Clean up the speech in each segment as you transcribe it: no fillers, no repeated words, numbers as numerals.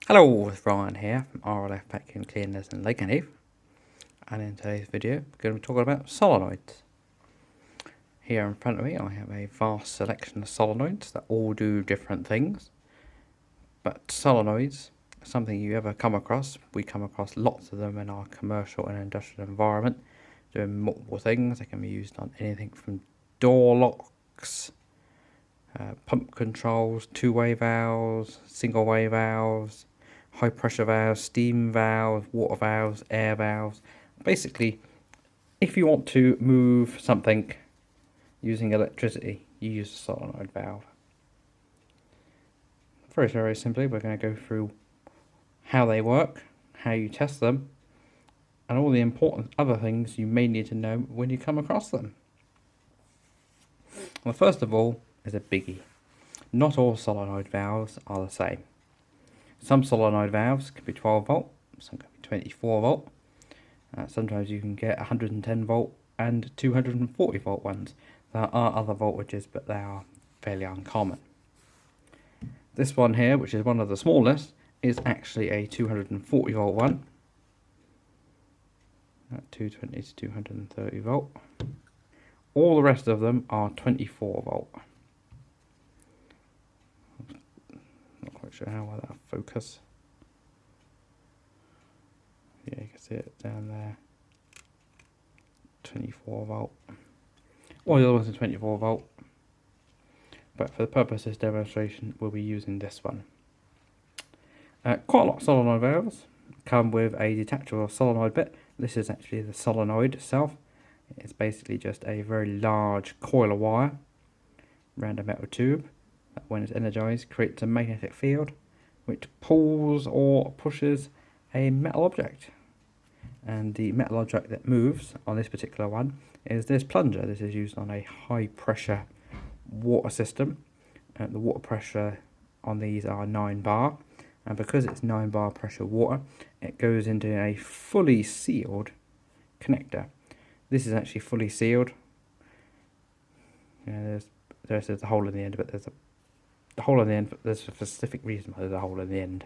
Hello, it's Ryan here from RLF Vacuum Cleaners in Lakenheath, and in today's video we're going to be talking about solenoids. Here in front of me I have a vast selection of solenoids that all do different things, but solenoids are something you ever come across. We come across lots of them in our commercial and industrial environment doing multiple things. They can be used on anything from door locks, pump controls, two-way valves, single-way valves, high pressure valves, steam valves, water valves, air valves. Basically, if you want to move something using electricity, you use a solenoid valve. Very, very simply, we're going to go through how they work, how you test them, and all the important other things you may need to know when you come across them. Well, first of all is a biggie. Not all solenoid valves are the same. Some solenoid valves can be 12 volt, some can be 24 volt. Sometimes you can get 110 volt and 240 volt ones. There are other voltages, but they are fairly uncommon. This one here, which is one of the smallest, is actually a 240 volt one. 220 to 230 volt. All the rest of them are 24 volt. Not quite sure how well that'll focus. Yeah, you can see it down there. 24 volt. All the other ones are 24 volt. But for the purpose of this demonstration, we'll be using this one. Quite a lot of solenoid valves come with a detachable solenoid bit. This is actually the solenoid itself. It's basically just a very large coil of wire around a metal tube that, when it's energized, creates a magnetic field which pulls or pushes a metal object. And the metal object that moves on this particular one is this plunger. This is used on a high pressure water system. The water pressure on these are 9 bar, and because it's 9 bar pressure water, it goes into a fully sealed connector. This is actually fully sealed. There's a hole in the end, but there's a hole in the end, but there's a specific reason why there's a hole in the end.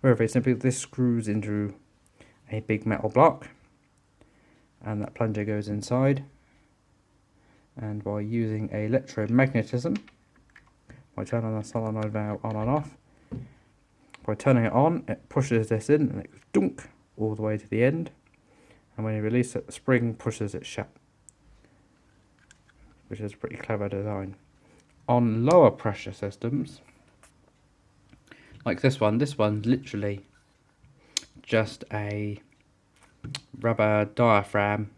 Very, very simply, this screws into a big metal block, and that plunger goes inside, and by using electromagnetism, by turning the solenoid valve on and off, by turning it on, it pushes this in and it goes dunk all the way to the end, and when you release it, the spring pushes it shut, which is a pretty clever design. On lower pressure systems like this one's literally just a rubber diaphragm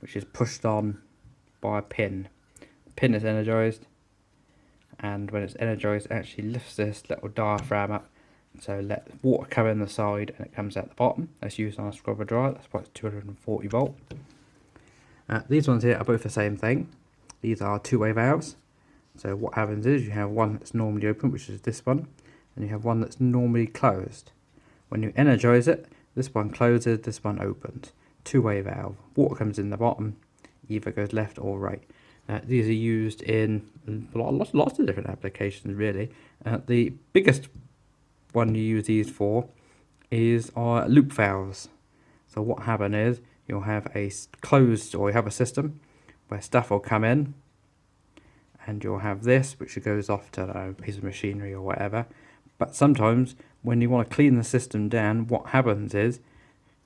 which is pushed on by a pin. The pin is energized, and when it's energized, it actually lifts this little diaphragm up, so let water come in the side and it comes out the bottom. That's used on a scrubber dryer. That's why it's 240 volt. These ones here are both the same thing. These are two-way valves. So what happens is you have one that's normally open, which is this one, and you have one that's normally closed. When you energize it, this one closes, this one opens. Two-way valve. Water comes in the bottom, either goes left or right. These are used in lots of different applications, really. The biggest one you use these for is our loop valves. So what happens is you'll have a closed, or you have a system where stuff will come in, and you'll have this which goes off to a piece of machinery or whatever. But sometimes when you want to clean the system down, what happens is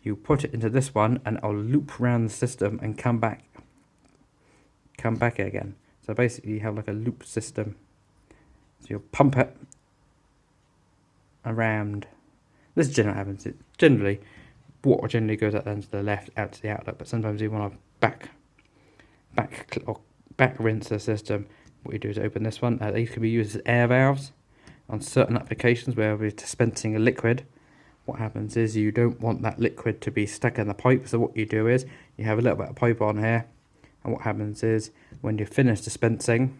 you put it into this one and it'll loop around the system and come back again. So basically you have like a loop system. So you'll pump it around. This generally happens. Water generally goes out then to the left, out to the outlet, but sometimes you want to back rinse the system. What you do is open this one. These can be used as air valves on certain applications where we're dispensing a liquid. What happens is you don't want that liquid to be stuck in the pipe, so what you do is you have a little bit of pipe on here, and what happens is when you finish dispensing,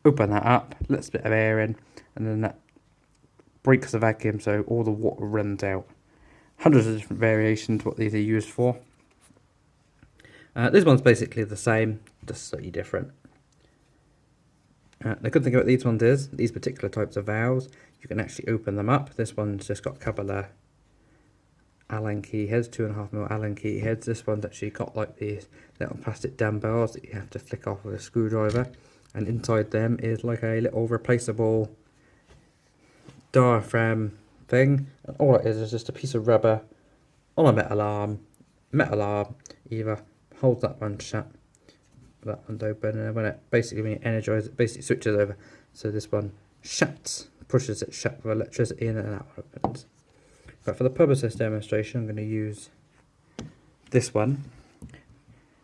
open that up, lets a bit of air in, and then that breaks the vacuum so all the water runs out. Hundreds of different variations what these are used for. This one's basically the same, just slightly different. The good thing about these ones is, these particular types of valves, you can actually open them up. This one's just got a couple of Allen key heads, 2.5mm Allen key heads. This one's actually got like these little plastic dumbbells that you have to flick off with a screwdriver. And inside them is like a little replaceable diaphragm thing. And all it is just a piece of rubber on a metal arm. Metal arm either holds that one shut, that one's open, and when you energize it, basically switches over. So this one shuts, pushes it shut with electricity, and then that one opens. But for the purpose of this demonstration, I'm going to use this one.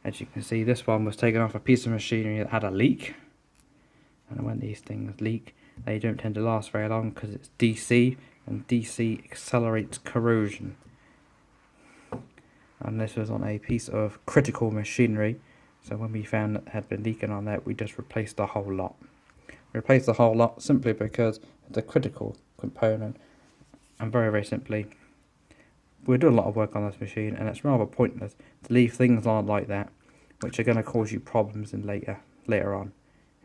As you can see, this one was taken off a piece of machinery that had a leak. And when these things leak, they don't tend to last very long because it's DC, and DC accelerates corrosion. And this was on a piece of critical machinery, so when we found that it had been leaking on there, we just replaced the whole lot. We replaced the whole lot simply because it's a critical component, and very simply, we're doing a lot of work on this machine, and it's rather pointless to leave things on like that, which are going to cause you problems in later on.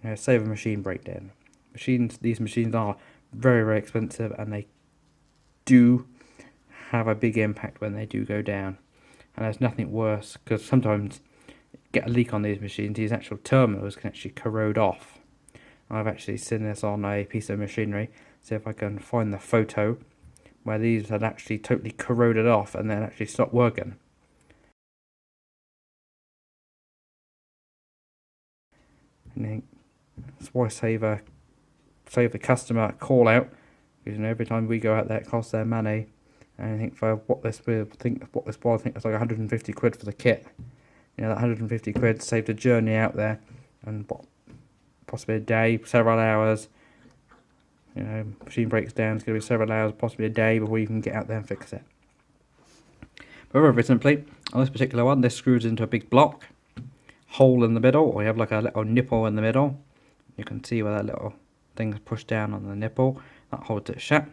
You know, say a machine breakdown. These machines are very expensive, and they do have a big impact when they do go down. And there's nothing worse, because sometimes you get a leak on these machines, these actual terminals can actually corrode off. I've actually seen this on a piece of machinery. See if I can find the photo where these had actually totally corroded off and then actually stopped working. And then that's why save the customer a call out, because every time we go out there it costs their money. And I think for what this was, I think it's like 150 quid for the kit. You know, that 150 quid saved a journey out there, and possibly a day, several hours. You know, machine breaks down, it's going to be several hours, possibly a day before you can get out there and fix it. But very simply, on this particular one, this screws into a big block, hole in the middle, or you have like a little nipple in the middle. You can see where that little thing's pushed down on the nipple, that holds it shut.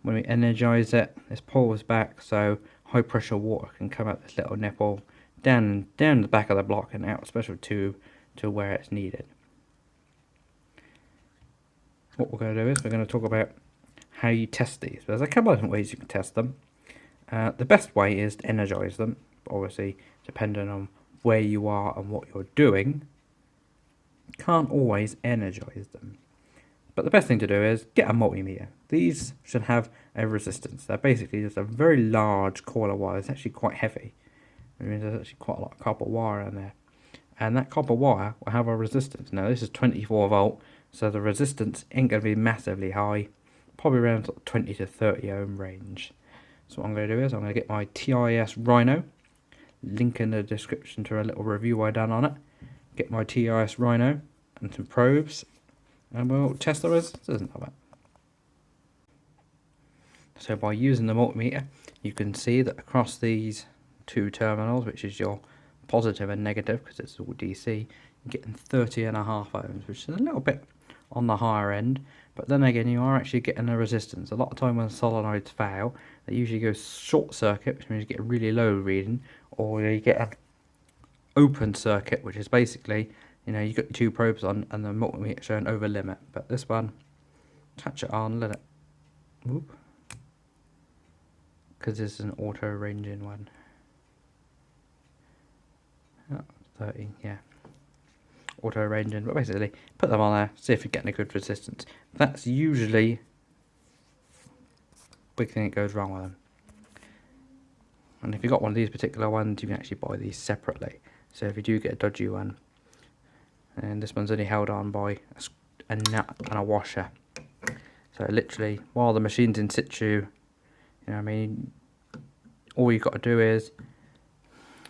When we energize it, this pulls back so high pressure water can come out this little nipple, down the back of the block and out a special tube to where it's needed. What we're going to do is we're going to talk about how you test these. There's a couple of different ways you can test them. The best way is to energize them, obviously depending on where you are and what you're doing. You can't always energize them. But the best thing to do is get a multimeter. These should have a resistance. They're basically just a very large coil of wire. It's actually quite heavy. I mean, there's actually quite a lot of copper wire in there. And that copper wire will have a resistance. Now this is 24 volt, so the resistance ain't going to be massively high. Probably around 20 to 30 ohm range. So what I'm going to do is I'm going to get my TIS Rhino. Link in the description to a little review I done on it. Get my TIS Rhino and some probes, and we'll test the resistance of it. So by using the multimeter, you can see that across these two terminals, which is your positive and negative, because it's all DC, you're getting 30.5 ohms, which is a little bit on the higher end. But then again, you are actually getting a resistance. A lot of time when solenoids fail, they usually go short circuit, which means you get a really low reading, or you get an open circuit, which is basically, you know, you got your two probes on and the multimeter showing over limit. But this one, touch it on, let it, whoop, because this is an auto ranging one. Oh, 30, yeah, auto ranging. But basically, put them on there, see if you're getting a good resistance. That's usually big thing that goes wrong with them. And if you've got one of these particular ones, you can actually buy these separately. So if you do get a dodgy one, and this one's only held on by a nut and a washer. So literally, while the machine's in situ, you know what I mean, all you've got to do is,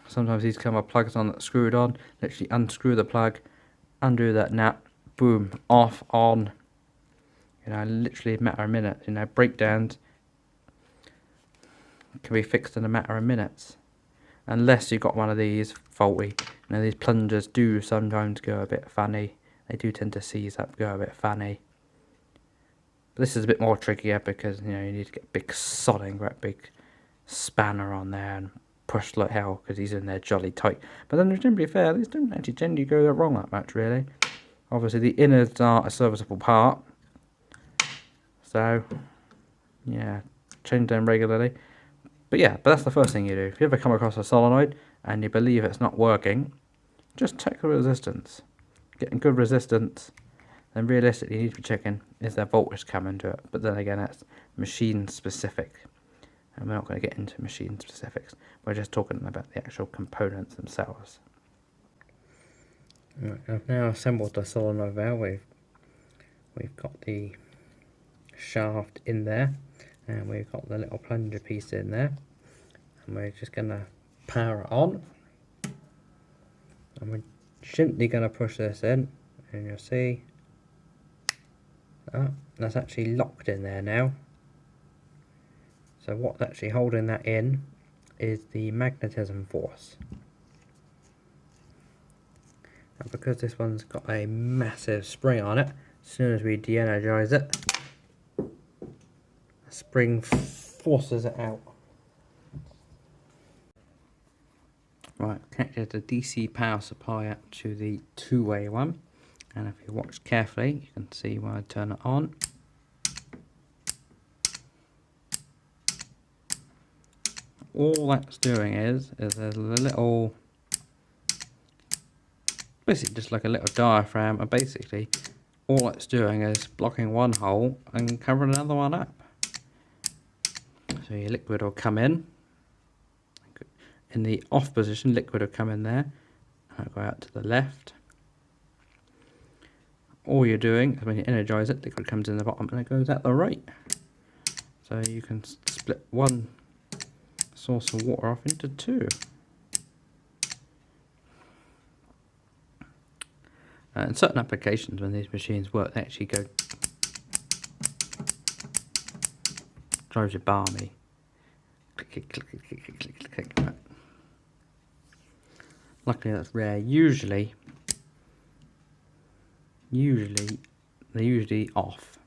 sometimes these come with plugs on that's screwed on, literally unscrew the plug, undo that nut, boom, off, on, you know, literally a matter of minutes. You know, breakdowns can be fixed in a matter of minutes, unless you've got one of these faulty. You know, these plungers do sometimes go a bit funny. They do tend to seize up, go a bit funny. But this is a bit more trickier because, you know, you need to get big sodding, right, big spanner on there and push like hell because he's in there jolly tight. But then, to be fair, these don't actually generally go wrong that much, really. Obviously the innards are a serviceable part, so yeah, change them regularly. But yeah, that's the first thing you do. If you ever come across a solenoid and you believe it's not working, just check the resistance. Getting good resistance, then realistically you need to be checking, is there voltage coming to it? But then again, that's machine specific, and we're not going to get into machine specifics. We're just talking about the actual components themselves. Right, I've now assembled the solenoid valve. We've got the shaft in there, and we've got the little plunger piece in there, and we're just going to power it on, and we're gently going to push this in, and you'll see that's actually locked in there now. So what's actually holding that in is the magnetism force. And because this one's got a massive spring on it, as soon as we de-energize it, the spring forces it out. Right, connected the DC power supply up to the two-way one, and if you watch carefully you can see when I turn it on, all that's doing is there's a little, basically just like a little diaphragm, and basically all it's doing is blocking one hole and covering another one up. So your liquid will come in the off position, liquid will come in there, and it'll go out to the left. All you're doing is when you energize it, liquid comes in the bottom and it goes out the right. So you can split one source of water off into two. In certain applications, when these machines work, they actually go, drives you balmy. Click, click, click, click, click, click, click, click. Luckily that's rare. Usually they're usually off.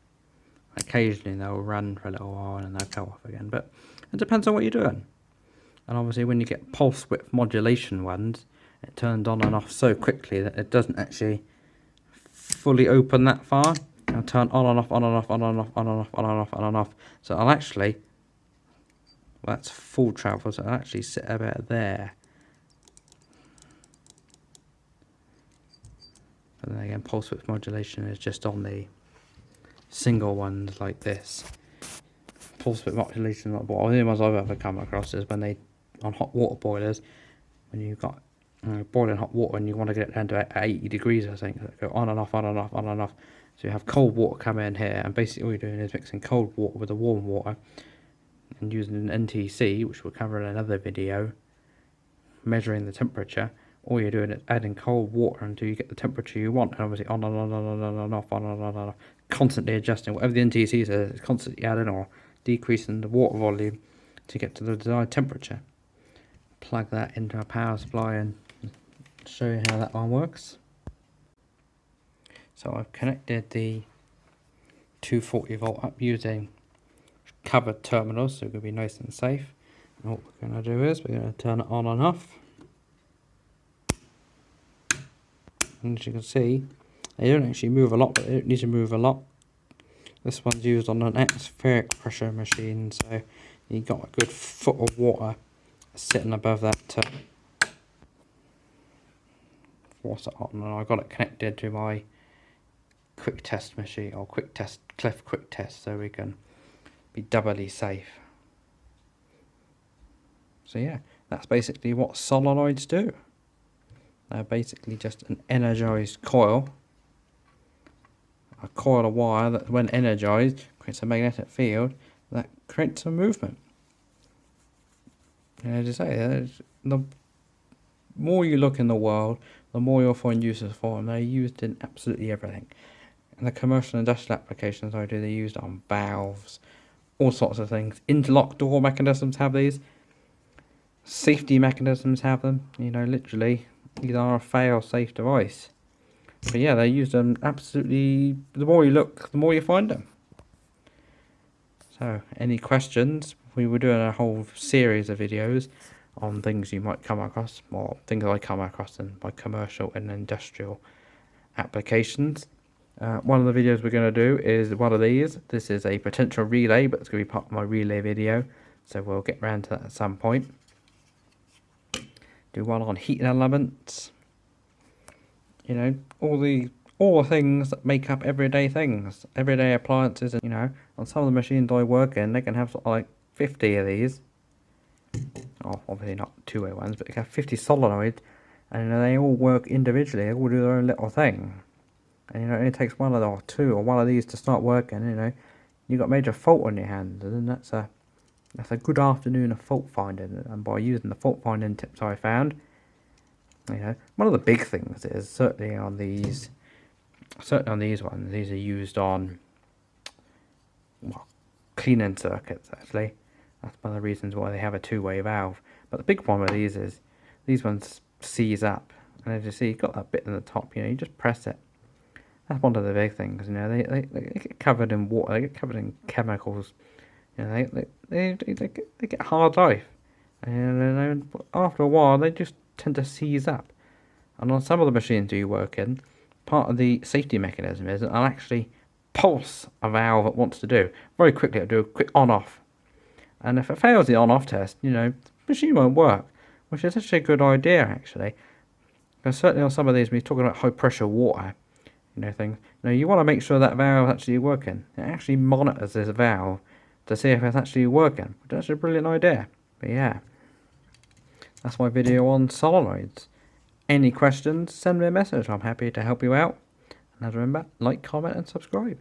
Occasionally they'll run for a little while and they'll go off again, but it depends on what you're doing. And obviously when you get pulse width modulation ones, it turns on and off so quickly that it doesn't actually fully open that far. It'll turn on and off, on and off, on and off, on and off, on and off, on and off. So I'll actually, well, that's full travel, so I'll actually sit about there. And then again, pulse width modulation is just on the single ones like this. Pulse width modulation, the only ones I've ever come across is when they, on hot water boilers, when you've got boiling hot water and you want to get it down to 80 degrees, I think, go on and off, on and off, on and off. So you have cold water come in here, and basically all you're doing is mixing cold water with the warm water and using an NTC, which we'll cover in another video, measuring the temperature. All you're doing is adding cold water until you get the temperature you want, and obviously on and on and on and on and off, on and on and off, constantly adjusting. Whatever the NTC says, it's constantly adding or decreasing the water volume to get to the desired temperature. Plug that into a power supply and show you how that one works. So I've connected the 240 volt up using covered terminals, so it will be nice and safe. And what we're going to do is we're going to turn it on and off. And as you can see, they don't actually move a lot, but they don't need to move a lot. This one's used on an atmospheric pressure machine, so you've got a good foot of water sitting above that to force it on. And I've got it connected to my Quicktest machine, or Quicktest, Clef Quicktest, so we can be doubly safe. So yeah, that's basically what solenoids do. They're basically just an energized coil, a coil of wire that when energized creates a magnetic field that creates a movement. And as I say, the more you look in the world, the more you'll find uses for them. They're used in absolutely everything. In the commercial and industrial applications I do, they're used on valves, all sorts of things. Interlock door mechanisms have these. Safety mechanisms have them. You know, literally, these are a fail-safe device. But yeah, they use them absolutely. The more you look, the more you find them. So, any questions? We were doing a whole series of videos on things you might come across, or things I come across in my commercial and industrial applications. One of the videos we're going to do is one of these. This is a potential relay, but it's going to be part of my relay video, so we'll get around to that at some point. Do one on heating elements. You know, all the things that make up everyday things, everyday appliances. And you know, on some of the machines I work in, they can have sort of like 50 of these. Oh, obviously not two-way ones, but they have 50 solenoids, and you know, they all work individually. They all do their own little thing. And you know, it only takes one or two or one of these to start working. You know, you got major fault on your hands, and that's a good afternoon of fault finding. And by using the fault finding tips I found, you know, one of the big things is certainly on these ones. These are used on, well, cleaning circuits actually. That's one of the reasons why they have a two-way valve. But the big problem with these is these ones seize up, and as you see, you've got that bit in the top. You know, you just press it. That's one of the big things. You know, they get covered in water. They get covered in chemicals. You know, they get hard life, and after a while they just tend to seize up. And on some of the machines you work in, part of the safety mechanism is that I'll actually pulse a valve it wants to do very quickly. It'll do a quick on-off, and if it fails the on-off test, you know, the machine won't work, which is actually a good idea actually. Because certainly on some of these, when you're talking about high pressure water, you know, things, you know, you want to make sure that valve is actually working. It actually monitors this valve to see if it's actually working, which is actually a brilliant idea. But yeah, that's my video on solenoids. Any questions, send me a message. I'm happy to help you out. And as remember, like, comment and subscribe.